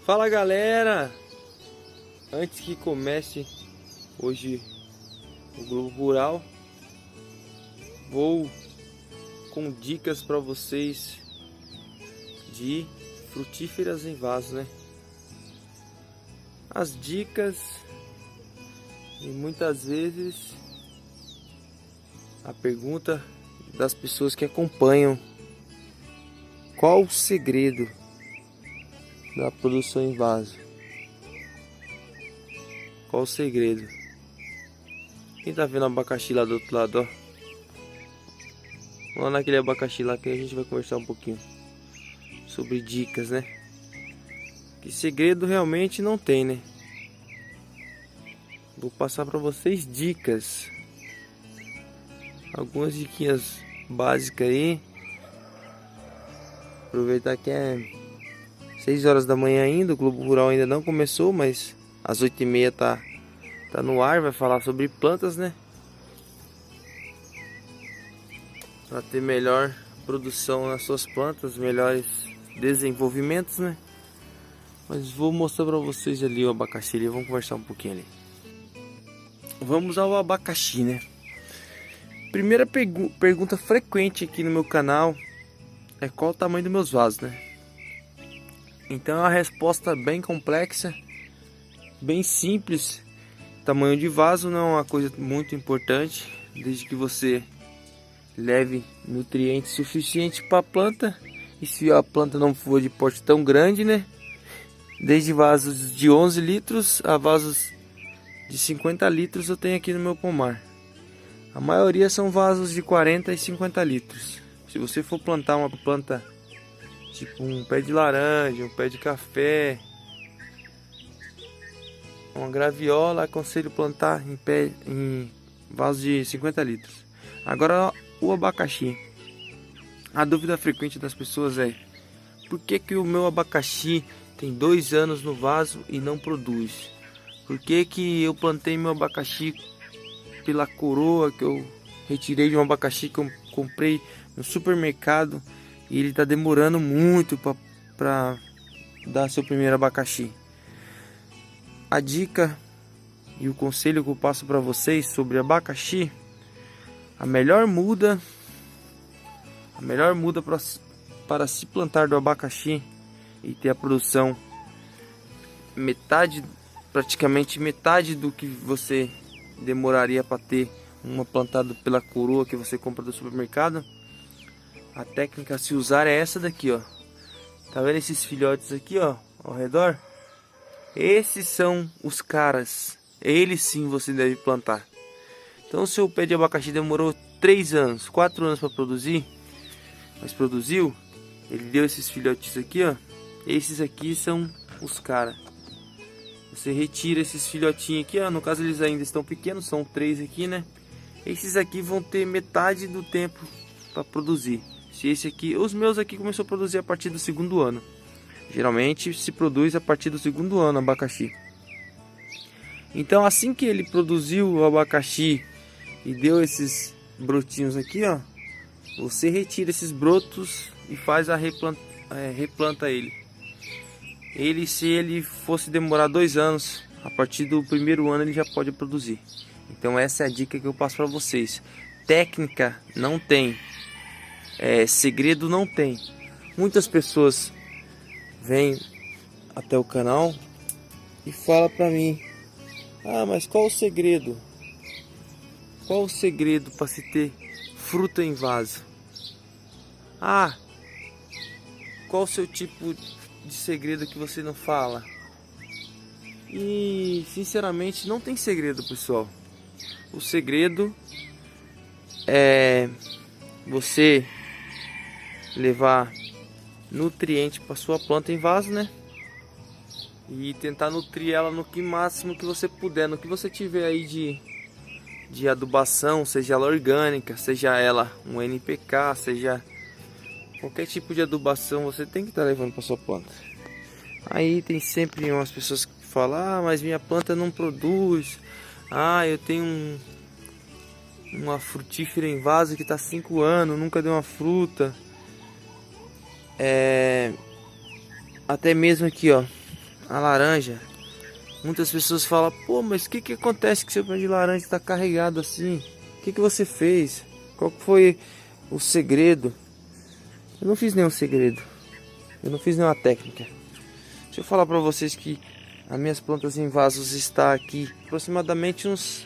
Fala galera, antes que comece hoje o Globo Rural, vou com dicas para vocês de frutíferas em vaso, né? As dicas, e muitas vezes a pergunta das pessoas que acompanham: qual o segredo da produção em vaso? Qual o segredo? Quem tá vendo o abacaxi lá do outro lado, ó? Vamos lá naquele abacaxi lá que a gente vai conversar um pouquinho sobre dicas, né? Que segredo realmente não tem, né? Vou passar para vocês dicas, algumas diquinhas básicas aí. Aproveitar que é 6 horas da manhã ainda, o Globo Rural ainda não começou, mas às 8h30 tá no ar, vai falar sobre plantas, né? Para ter melhor produção nas suas plantas, melhores desenvolvimentos, né? Mas vou mostrar para vocês ali o abacaxi ali, vamos conversar um pouquinho ali. Vamos ao abacaxi, né? Primeira pergunta frequente aqui no meu canal é qual o tamanho dos meus vasos, né? Então é uma resposta bem complexa, bem simples. Tamanho de vaso não é uma coisa muito importante, desde que você leve nutrientes suficientes para a planta. E se a planta não for de porte tão grande, né? Desde vasos de 11 litros a vasos de 50 litros eu tenho aqui no meu pomar. A maioria são vasos de 40 e 50 litros. Se você for plantar uma planta tipo um pé de laranja, um pé de café, uma graviola, aconselho plantar em vasos de 50 litros. Agora o abacaxi. A dúvida frequente das pessoas é: por que o meu abacaxi tem 2 anos no vaso e não produz? Por que eu plantei meu abacaxi pela coroa que eu retirei de um abacaxi que eu comprei no supermercado e ele está demorando muito para dar seu primeiro abacaxi? A dica e o conselho que eu passo para vocês sobre abacaxi: a melhor muda para se plantar do abacaxi e ter a produção praticamente metade do que você demoraria para ter uma plantada pela coroa que você compra do supermercado. A técnica a se usar é essa daqui, ó. Tá vendo esses filhotes aqui, ó, ao redor? Esses são os caras. Eles sim você deve plantar. Então, o seu pé de abacaxi demorou 3 anos, 4 anos para produzir, mas produziu, ele deu esses filhotes aqui, ó. Esses aqui são os caras. Você retira esses filhotinhos aqui, ó. No caso eles ainda estão pequenos, são 3 aqui, né? Esses aqui vão ter metade do tempo para produzir. Se esse aqui, os meus aqui começou a produzir a partir do 2º ano. Geralmente se produz a partir do 2º ano abacaxi. Então assim que ele produziu o abacaxi e deu esses brotinhos aqui, ó, você retira esses brotos e faz a replanta ele. Se ele fosse demorar 2 anos, a partir do 1º ano ele já pode produzir. Então essa é a dica que eu passo para vocês. Técnica não tem, segredo não tem. Muitas pessoas vêm até o canal e falam para mim: ah, mas qual o segredo? Qual o segredo para se ter fruta em vaso? Ah, qual o seu tipo de segredo que você não fala? E sinceramente não tem segredo, pessoal. O segredo é você levar nutriente para sua planta em vaso, né? E tentar nutrir ela no que máximo que você puder, no que você tiver aí de adubação, seja ela orgânica, seja ela um NPK, seja qualquer tipo de adubação, você tem que estar levando para sua planta. Aí tem sempre umas pessoas que falam: ah, mas minha planta não produz. Ah, eu tenho uma frutífera em vaso que está 5 anos, nunca deu uma fruta. Até mesmo aqui, ó, a laranja, muitas pessoas falam: pô, mas o que acontece que seu pé de laranja está carregado assim? O que você fez? Qual foi o segredo? Eu não fiz nenhum segredo. Eu não fiz nenhuma técnica. Deixa eu falar para vocês que as minhas plantas em vasos está aqui aproximadamente uns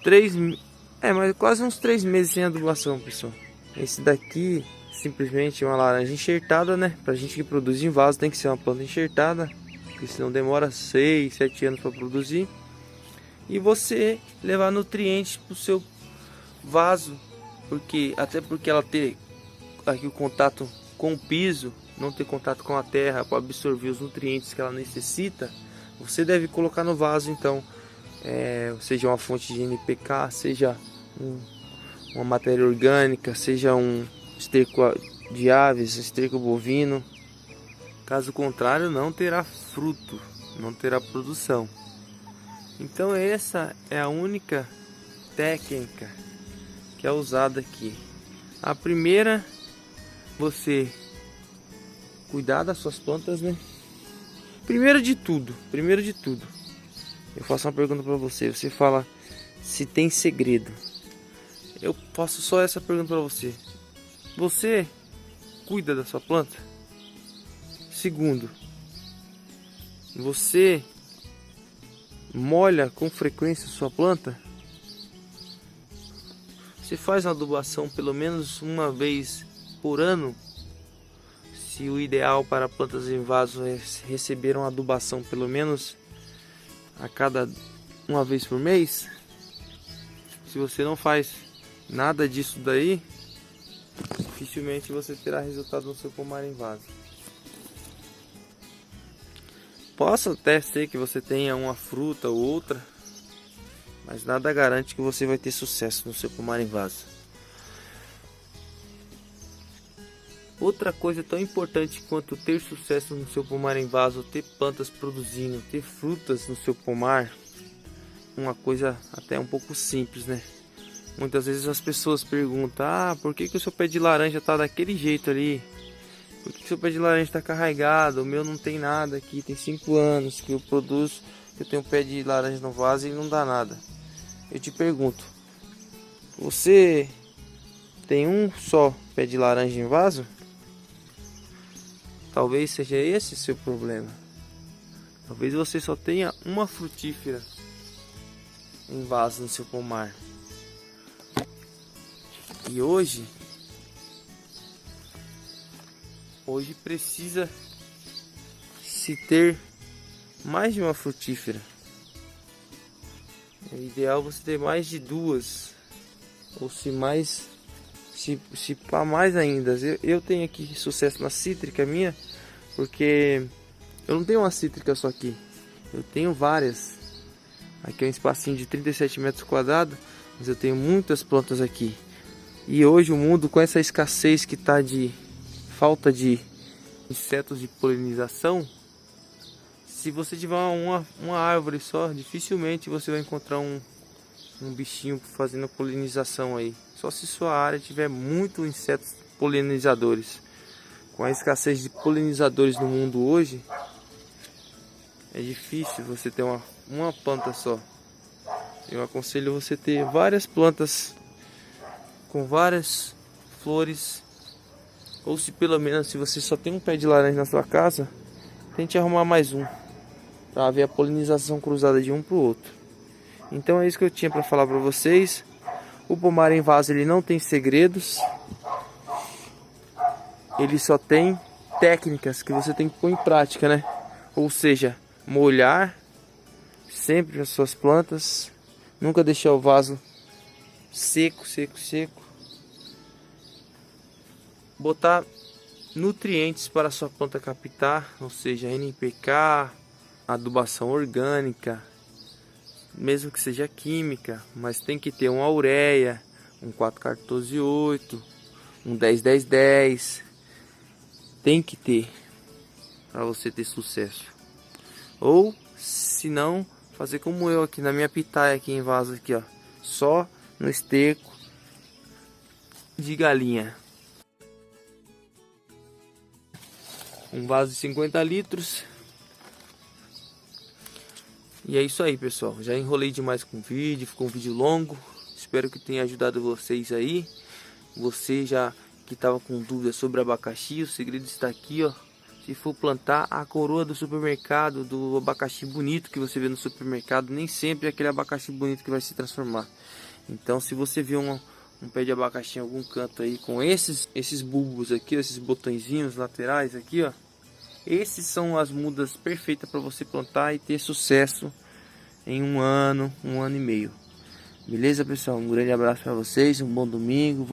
3, mas quase uns 3 meses sem adubação, pessoal. Esse daqui simplesmente é uma laranja enxertada, né? Pra gente que produz em vaso tem que ser uma planta enxertada, porque senão demora 6, 7 anos para produzir. E você levar nutrientes pro seu vaso, até porque ela ter aqui o contato com o piso, não ter contato com a terra para absorver os nutrientes que ela necessita, você deve colocar no vaso então, seja uma fonte de NPK, seja uma matéria orgânica, seja um esterco de aves, esterco bovino. Caso contrário, não terá fruto, não terá produção. Então essa é a única técnica que é usada aqui. A primeira, você cuidar das suas plantas, né? Primeiro de tudo, eu faço uma pergunta para você. Você fala se tem segredo. Eu faço só essa pergunta para você. Você cuida da sua planta? Segundo, você molha com frequência sua planta? Você faz uma adubação pelo menos uma vez por ano? Se o ideal para plantas em vaso é receber uma adubação pelo menos a cada uma vez por mês, se você não faz nada disso daí, dificilmente você terá resultado no seu pomar em vaso. Possa até ser que você tenha uma fruta ou outra, mas nada garante que você vai ter sucesso no seu pomar em vaso. Outra coisa tão importante quanto ter sucesso no seu pomar em vaso, ter plantas produzindo, ter frutas no seu pomar, uma coisa até um pouco simples, né? Muitas vezes as pessoas perguntam: por que o seu pé de laranja tá daquele jeito ali? Por que o seu pé de laranja está carregado? O meu não tem nada aqui, tem 5 anos que eu produzo, eu tenho um pé de laranja no vaso e não dá nada. Eu te pergunto, você tem um só pé de laranja em vaso? Talvez seja esse o seu problema. Talvez você só tenha uma frutífera em vaso no seu pomar. E hoje precisa se ter mais de uma frutífera. É ideal você ter mais de 2, ou se pá mais ainda. Eu tenho aqui sucesso na cítrica minha, porque eu não tenho uma cítrica só aqui, eu tenho várias. Aqui é um espacinho de 37 metros quadrados, mas eu tenho muitas plantas aqui. E hoje o mundo, com essa escassez que está de falta de insetos de polinização, se você tiver uma árvore só, dificilmente você vai encontrar um bichinho fazendo polinização aí. Só se sua área tiver muito insetos polinizadores. Com a escassez de polinizadores no mundo hoje, é difícil você ter uma planta só. Eu aconselho você ter várias plantas com várias flores, ou se pelo menos se você só tem um pé de laranja na sua casa, tente arrumar mais um, para ver a polinização cruzada de um para o outro. Então é isso que eu tinha para falar para vocês. O pomar em vaso ele não tem segredos, ele só tem técnicas que você tem que pôr em prática, né? Ou seja, molhar sempre as suas plantas, nunca deixar o vaso seco. Botar nutrientes para a sua planta captar, ou seja, NPK, adubação orgânica, mesmo que seja química, mas tem que ter uma ureia, um 4-14-8, um 10-10-10, tem que ter para você ter sucesso. Ou se não, fazer como eu aqui na minha pitaia aqui em vaso aqui, ó, só no esterco de galinha. Um vaso de 50 litros. E é isso aí, pessoal. Já enrolei demais com o vídeo, ficou um vídeo longo. Espero que tenha ajudado vocês aí. Você já que estava com dúvida sobre abacaxi, o segredo está aqui, ó. Se for plantar a coroa do supermercado, do abacaxi bonito que você vê no supermercado, nem sempre é aquele abacaxi bonito que vai se transformar. Então, se você vê um pé de abacaxi em algum canto aí com esses bulbos aqui, esses botõezinhos laterais aqui, ó, esses são as mudas perfeitas para você plantar e ter sucesso em um ano e meio. Beleza, pessoal? Um grande abraço para vocês, um bom domingo.